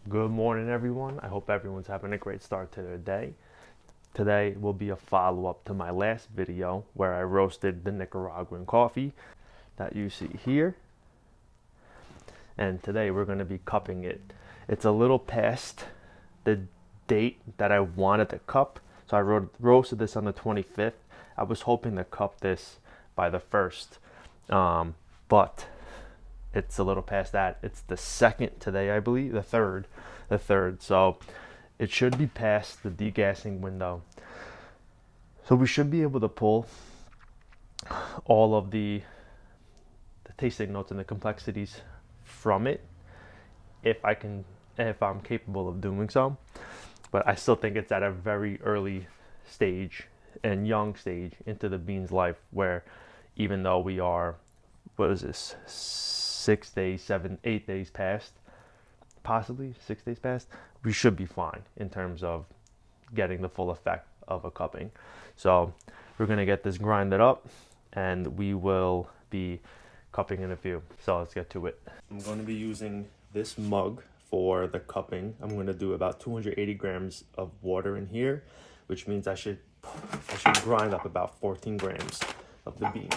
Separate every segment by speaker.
Speaker 1: Good morning, everyone. I hope everyone's having a great start to their day. Today will be a follow-up to my last video where I roasted the Nicaraguan coffee that you see here. And today we're going to be cupping it. It's a little past the date that I wanted to cup. So I roasted this on the 25th. I was hoping to cup this by the 1st. But it's a little past that. It's the 2nd today, I believe, the 3rd. So it should be past the degassing window. So we should be able to pull all of the tasting notes and the complexities from it if I'm capable of doing so. But I still think it's at a very early stage and young stage into the bean's life, where even though we are, what is this, 6 days, 8 days past, possibly 6 days past, we should be fine in terms of getting the full effect of a cupping. So we're gonna get this grinded up and we will be cupping in a few. So let's get to it. I'm going to be using this mug for the cupping. I'm going to do about 280 grams of water in here, which means I should grind up about 14 grams of the beans.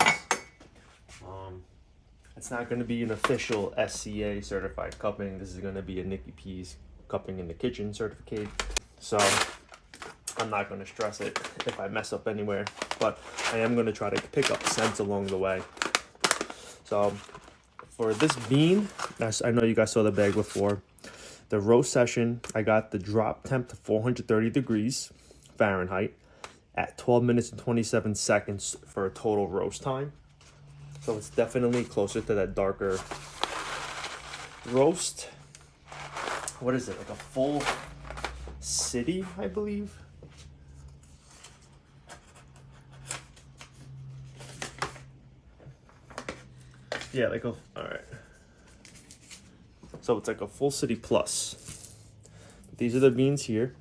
Speaker 1: It's not going to be an official SCA certified cupping. This is going to be a Nicky P's cupping in the kitchen certificate. So I'm not going to stress it if I mess up anywhere, but I am going to try to pick up scents along the way. So for this bean, I know you guys saw the bag before. The roast session, I got the drop temp to 430 degrees Fahrenheit at 12 minutes and 27 seconds for a total roast time. So it's definitely closer to that darker roast. What is it, like a full city, I believe? Yeah, like all right. So it's like a full city plus. These are the beans here.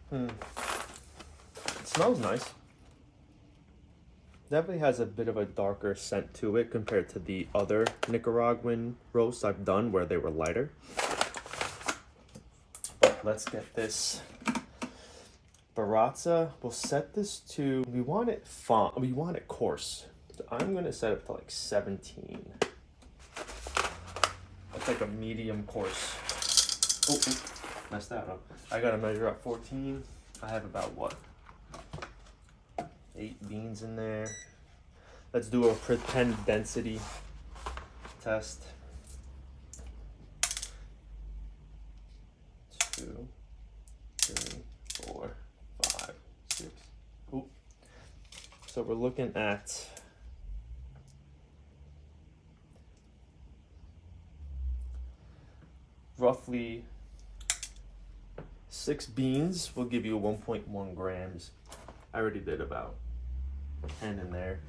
Speaker 1: It smells nice. Definitely has a bit of a darker scent to it compared to the other Nicaraguan roasts I've done where they were lighter. But let's get this Baratza. We'll set this to, we want it coarse. So I'm gonna set it to like 17. That's like a medium coarse. Oh, messed that up. I gotta measure up 14. I have about what? 8 beans in there. Let's do a pretend density test. 2, 3, 4, 5, 6. Ooh. So we're looking at roughly 6 beans will give you 1.1 grams. I already did about 10 in there.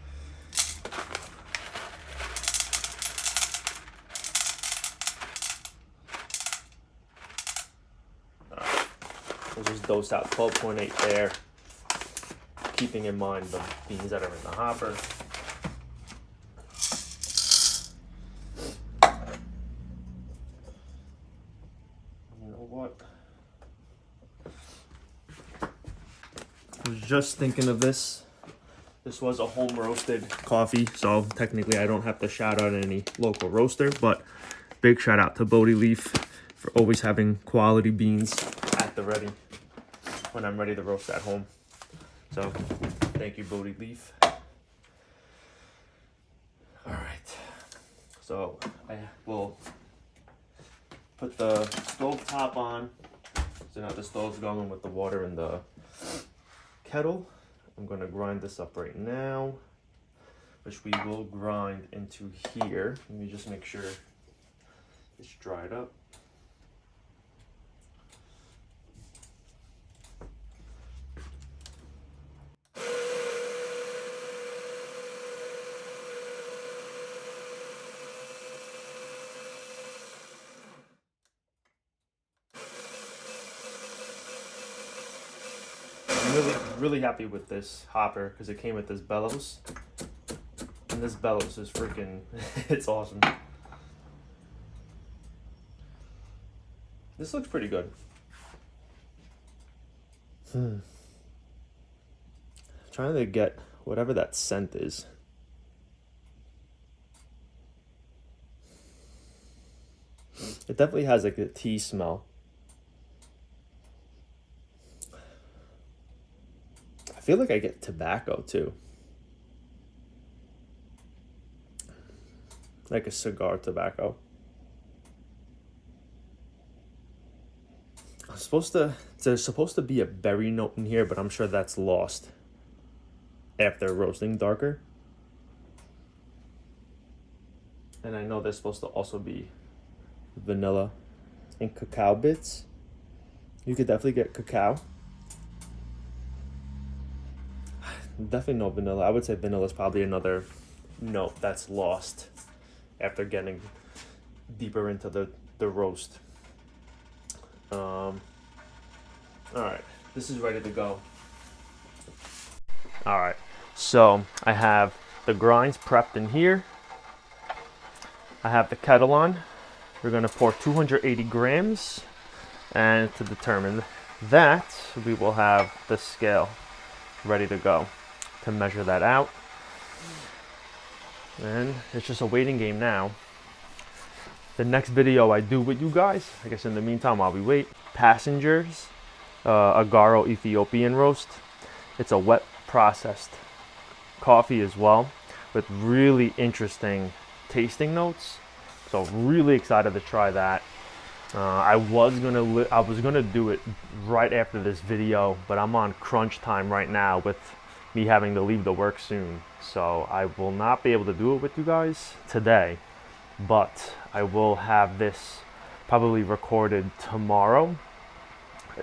Speaker 1: We'll just dose out 12.8 there, keeping in mind the beans that are in the hopper. You know what? I was just thinking of this. This was a home roasted coffee, so technically I don't have to shout out any local roaster, but big shout out to BodhiLeaf for always having quality beans at the ready when I'm ready to roast at home. So thank you, BodhiLeaf. All right, so I will put the stove top on. So now the stove's going with the water in the kettle. I'm going to grind this up right now, which we will grind into here. Let me just make sure it's dried up. really happy with this hopper because it came with this bellows. And this bellows is freaking, it's awesome. This looks pretty good. Trying to get whatever that scent is. It definitely has like a tea smell. I feel like I get tobacco too. Like a cigar tobacco. There's supposed to be a berry note in here, but I'm sure that's lost after roasting darker. And I know there's supposed to also be vanilla and cacao bits. You could definitely get cacao. Definitely no vanilla. I would say vanilla is probably another note that's lost after getting deeper into the roast. All right, this is ready to go. All right, so I have the grinds prepped in here. I have the kettle on. We're gonna pour 280 grams, and to determine that, we will have the scale ready to go to measure that out. And it's just a waiting game now. The next video I do with you guys, I guess in the meantime while we wait, Passengers Agaro Ethiopian roast. It's a wet processed coffee as well with really interesting tasting notes. So really excited to try that. I was gonna do it right after this video, but I'm on crunch time right now with me having to leave the work soon. So I will not be able to do it with you guys today, but I will have this probably recorded tomorrow,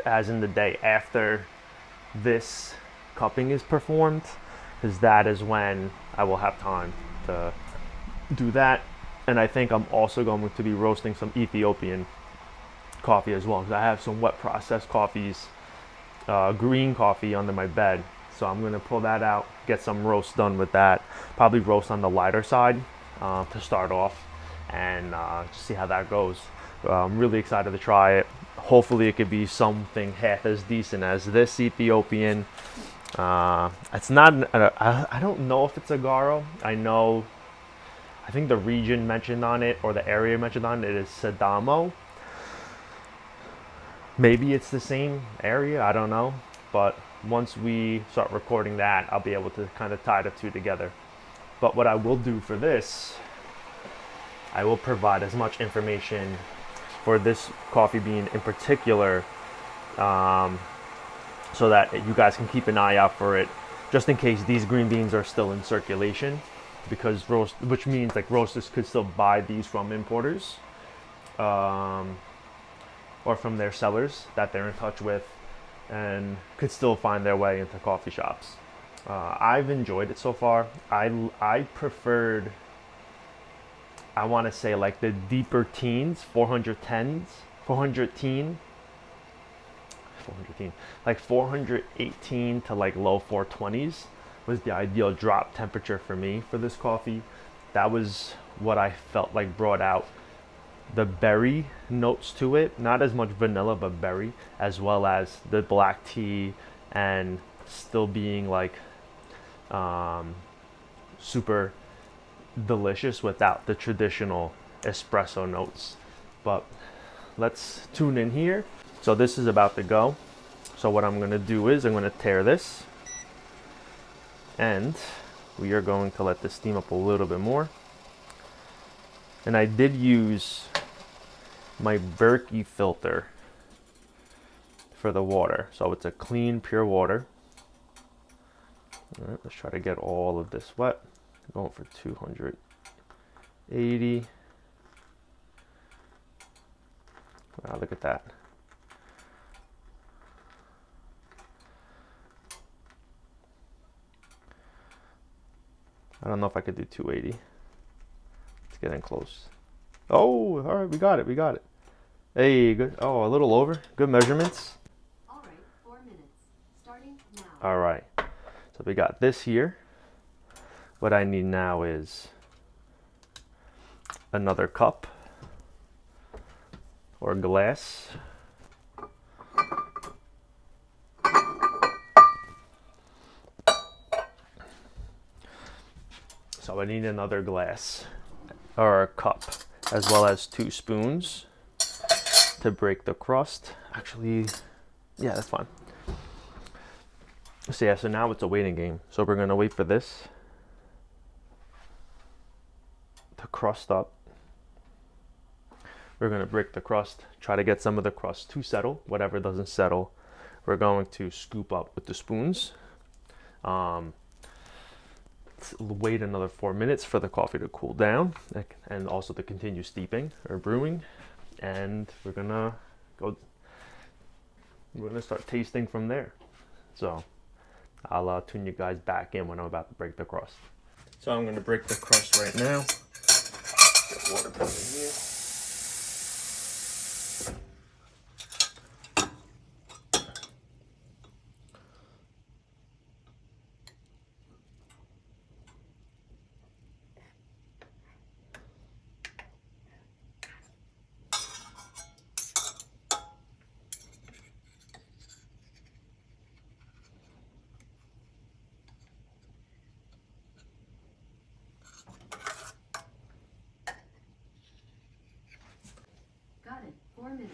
Speaker 1: as in the day after this cupping is performed, because that is when I will have time to do that. And I think I'm also going to be roasting some Ethiopian coffee as well, because I have some wet processed coffees, green coffee under my bed. So I'm going to pull that out, get some roast done with that. Probably roast on the lighter side to start off, and just see how that goes. I'm really excited to try it. Hopefully it could be something half as decent as this Ethiopian. It's not, I don't know if it's Agaro. I think the region mentioned on it, or the area mentioned on it, is Sadamo. Maybe it's the same area, I don't know. But once we start recording that, I'll be able to kind of tie the two together. But what I will do for this, I will provide as much information for this coffee bean in particular, so that you guys can keep an eye out for it, just in case these green beans are still in circulation, because which means like roasters could still buy these from importers, or from their sellers that they're in touch with, and could still find their way into coffee shops. I've enjoyed it so far. I preferred, I want to say like the deeper teens, 410s, 418, like 418 to like low 420s was the ideal drop temperature for me for this coffee. That was what I felt like brought out the berry notes to it, not as much vanilla but berry, as well as the black tea, and still being like super delicious without the traditional espresso notes. But let's tune in here. So this is about to go. So what I'm going to do is I'm going to tear this, and we are going to let this steam up a little bit more. And I did use my Berkey filter for the water, so it's a clean, pure water. All right, let's try to get all of this wet. Going for 280. Wow, look at that. I don't know if I could do 280. It's getting close. Oh, all right, we got it. Hey, good. Oh, a little over. Good measurements.
Speaker 2: All right, 4 minutes. Starting now.
Speaker 1: All right, so we got this here. What I need now is another cup or glass. So I need another glass or a cup, as well as 2 spoons to break the crust. Actually, yeah, that's fine. So yeah, so now it's a waiting game. So we're gonna wait for this to crust up. We're gonna break the crust, try to get some of the crust to settle. Whatever doesn't settle, we're going to scoop up with the spoons. Wait another 4 minutes for the coffee to cool down and also to continue steeping or brewing. And we're gonna start tasting from there. So I'll tune you guys back in when I'm about to break the crust. So I'm gonna break the crust right now. Get water put in here.
Speaker 2: Got it. 4 minutes.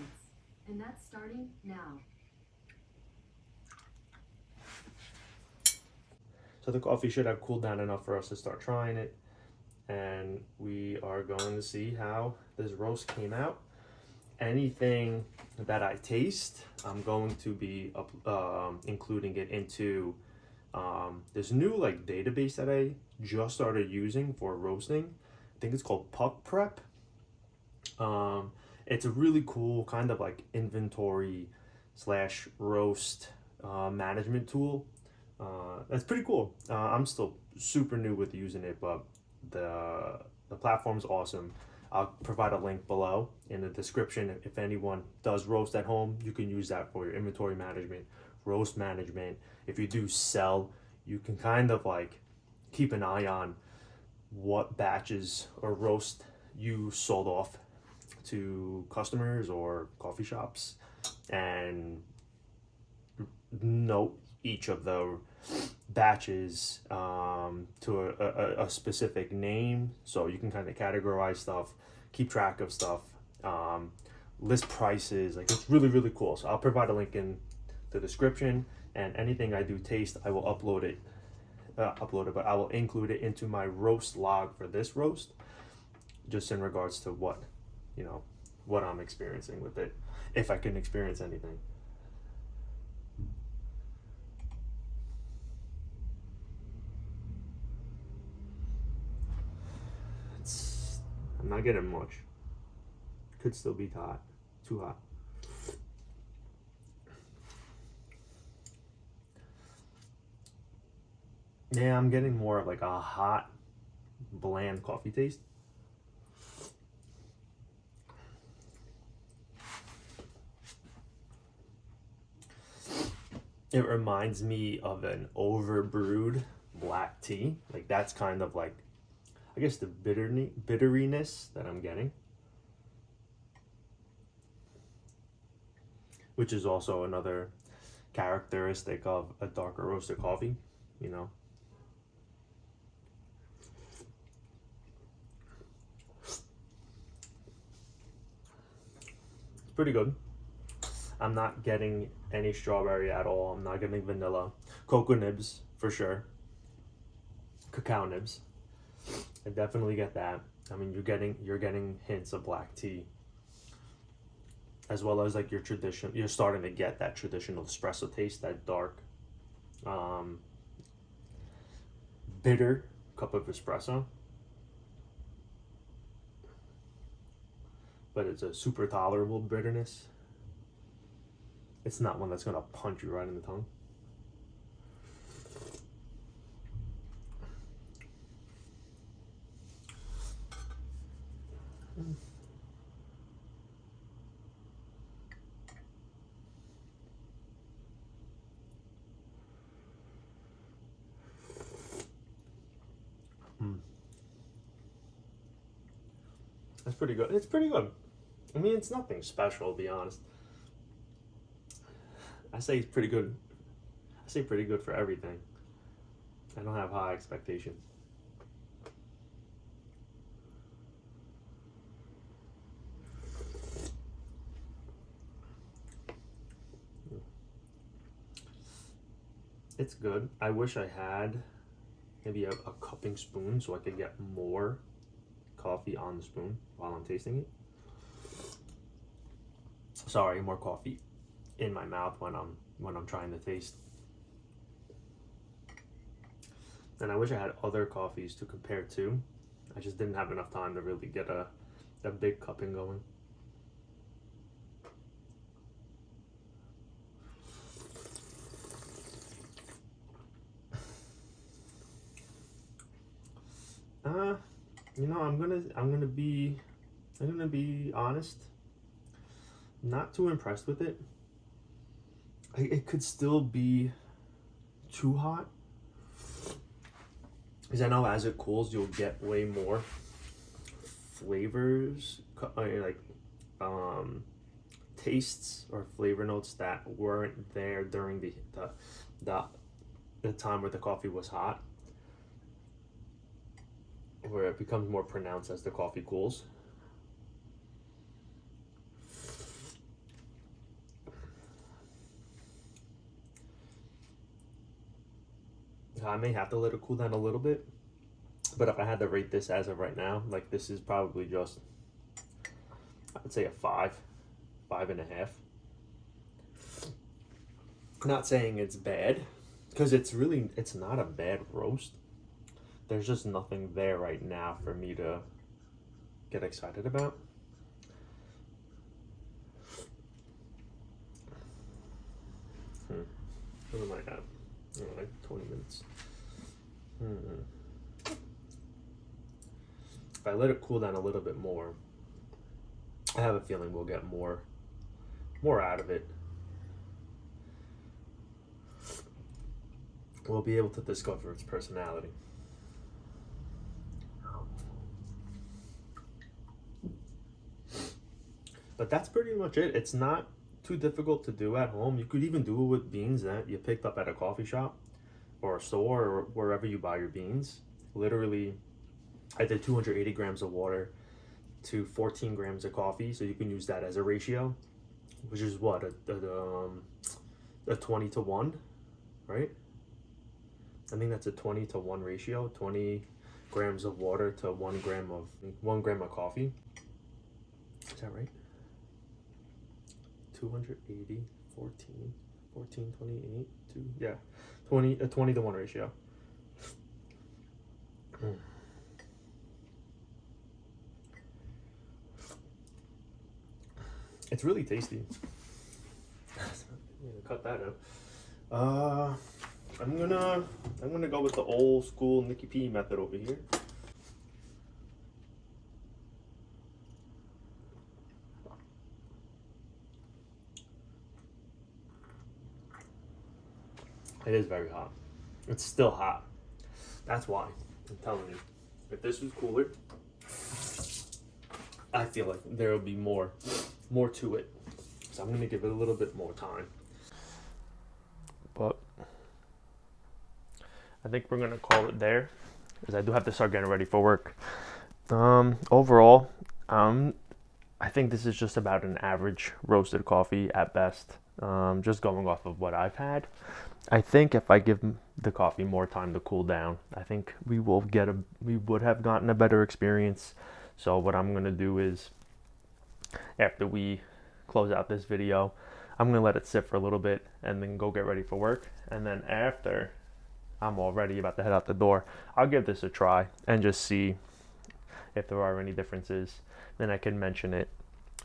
Speaker 2: And that's starting now.
Speaker 1: So the coffee should have cooled down enough for us to start trying it. And we are going to see how this roast came out. Anything that I taste, I'm going to be including it into this new like database that I just started using for roasting. I think it's called PuckPrep. It's a really cool kind of like inventory / roast management tool. That's pretty cool. I'm still super new with using it, but the platform's awesome. I'll provide a link below in the description. If anyone does roast at home, you can use that for your inventory management, roast management. If you do sell, you can kind of like keep an eye on what batches or roast you sold off to customers or coffee shops and note each of the batches to a specific name, so you can kind of categorize stuff, keep track of stuff, list prices. Like, it's really cool. So I'll provide a link in the description, and anything I do taste, I will upload it, but I will include it into my roast log for this roast, just in regards to what I'm experiencing with it, if I can experience anything. I'm not getting much. Could still be hot. Too hot. Yeah, I'm getting more of like a hot, bland coffee taste. It reminds me of an overbrewed black tea. Like, that's kind of like, I guess, the bitteriness that I'm getting, which is also another characteristic of a darker roasted coffee, It's pretty good. I'm not getting any strawberry at all. I'm not getting vanilla. Cocoa nibs, for sure. Cacao nibs. I definitely get that. I mean, you're getting hints of black tea, as well as like your tradition. You're starting to get that traditional espresso taste, that dark, bitter cup of espresso. But it's a super tolerable bitterness. It's not one that's gonna punch you right in the tongue. That's pretty good. It's pretty good. I mean, it's nothing special, to be honest. I say it's pretty good. I say pretty good for everything. I don't have high expectations. It's good. I wish I had maybe a cupping spoon so I could get more coffee on the spoon while I'm tasting it. Sorry, more coffee in my mouth when I'm trying to taste. And I wish I had other coffees to compare to. I just didn't have enough time to really get a big cupping going. You know, I'm gonna be honest. Not too impressed with it. It could still be too hot, because I know as it cools, you'll get way more flavors, like tastes or flavor notes that weren't there during the time where the coffee was hot, where it becomes more pronounced as the coffee cools. I may have to let it cool down a little bit, but if I had to rate this as of right now, like, this is probably just, I would say a 5.5. Not saying it's bad, because it's not a bad roast. There's just nothing there right now for me to get excited about. What am I at? Oh, like 20 minutes. If I let it cool down a little bit more, I have a feeling we'll get more out of it. We'll be able to discover its personality. But that's pretty much it. It's not too difficult to do at home. You could even do it with beans that you picked up at a coffee shop or a store or wherever you buy your beans. Literally, I did 280 grams of water to 14 grams of coffee, so you can use that as a ratio, which is what, a 20 to 1, right? I think that's a 20 to 1 ratio. 20 grams of water to 1 gram of coffee. Is that right? 280, 14, 28, 2, yeah, 20 to 1 ratio. It's really tasty. Cut that out. I'm gonna go with the old school Nicky P method over here. It is very hot. It's still hot. That's why I'm telling you. If this was cooler, I feel like there will be more to it. So I'm gonna give it a little bit more time. But I think we're gonna call it there, because I do have to start getting ready for work. Overall, I think this is just about an average roasted coffee at best. Just going off of what I've had, I think if I give the coffee more time to cool down, I think we would have gotten a better experience. So what I'm gonna do is, after we close out this video, I'm gonna let it sit for a little bit and then go get ready for work. And then after I'm already about to head out the door, I'll give this a try and just see if there are any differences. Then I can mention it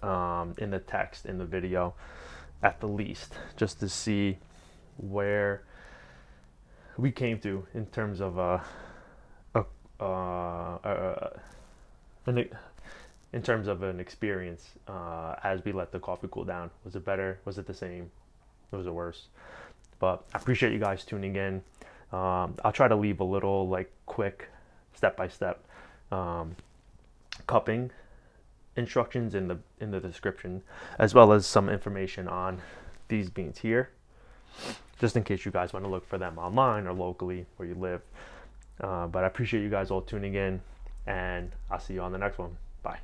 Speaker 1: in the text in the video at the least, just to see where we came to in terms of in terms of an experience as we let the coffee cool down. Was it better? Was it the same? Was it worse? But I appreciate you guys tuning in. I'll try to leave a little like quick step-by-step cupping instructions in the description, as well as some information on these beans here, just in case you guys want to look for them online or locally where you live. But I appreciate you guys all tuning in, and I'll see you on the next one. Bye.